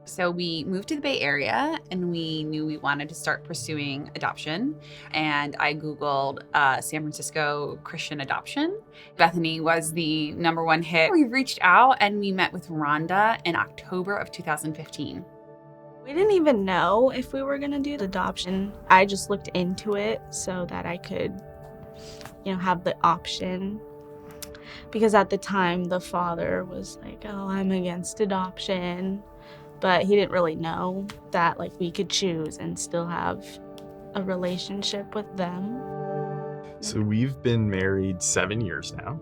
So we moved to the Bay Area and we knew we wanted to start pursuing adoption. And I Googled San Francisco Christian adoption. Bethany was the #1 hit. We reached out and we met with Rhonda in October of 2015. We didn't even know if we were gonna do the adoption. I just looked into it so that I could, have the option. Because at the time, the father was like, "Oh, I'm against adoption." But he didn't really know that, we could choose and still have a relationship with them. So we've been married 7 years now.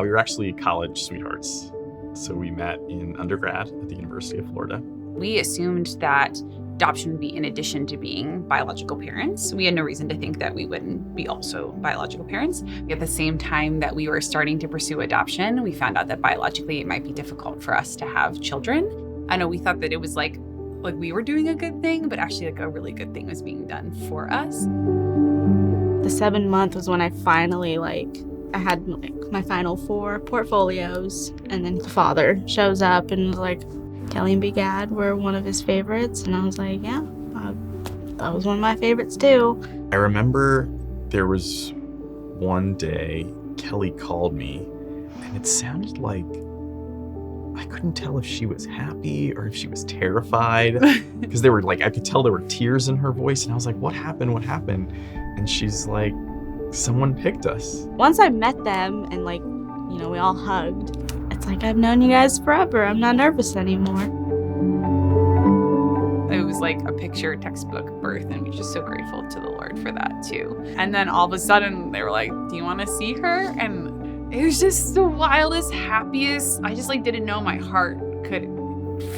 We were actually college sweethearts. So we met in undergrad at the University of Florida. We assumed that adoption would be in addition to being biological parents. We had no reason to think that we wouldn't be also biological parents. At the same time that we were starting to pursue adoption, we found out that biologically it might be difficult for us to have children. I know we thought that it was like we were doing a good thing, but actually a really good thing was being done for us. The 7th month was when I finally, I had my final 4 portfolios, and then the father shows up and was like, Kelly and Big Ad were one of his favorites, and I was like, yeah, that was one of my favorites too. I remember there was one day Kelly called me, and it sounded like I couldn't tell if she was happy or if she was terrified because there were I could tell there were tears in her voice, and I was like, what happened? What happened? And she's like, someone picked us. Once I met them and we all hugged, it's like, I've known you guys forever. I'm not nervous anymore. It was like a picture textbook birth, and we're just so grateful to the Lord for that too. And then all of a sudden they were like, do you want to see her? And it was just the wildest, happiest. I just didn't know my heart could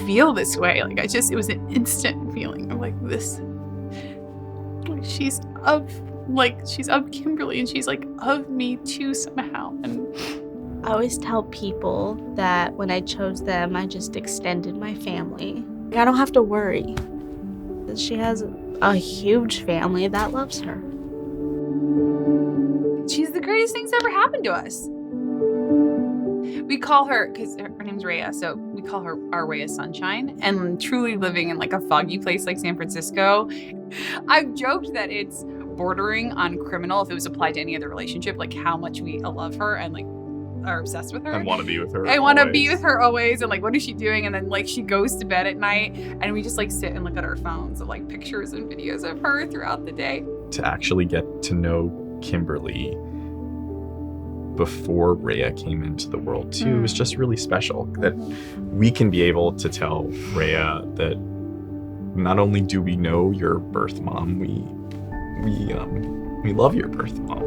feel this way. It was an instant feeling of this. She's of Kimberly, and she's of me too somehow. And I always tell people that when I chose them, I just extended my family. I don't have to worry. She has a huge family that loves her. She's the greatest thing that's ever happened to us. We call her, because her name's Rayah, so we call her our ray of sunshine. And truly living in a foggy place like San Francisco, I've joked that it's bordering on criminal if it was applied to any other relationship, how much we love her and are obsessed with her. And want to be with her. I want to be with her always. And what is she doing? And then she goes to bed at night, and we just sit and look at our phones of pictures and videos of her throughout the day. To actually get to know Kimberly before Rayah came into the world too was just really special, that we can be able to tell Rayah that not only do we know your birth mom, we love your birth mom.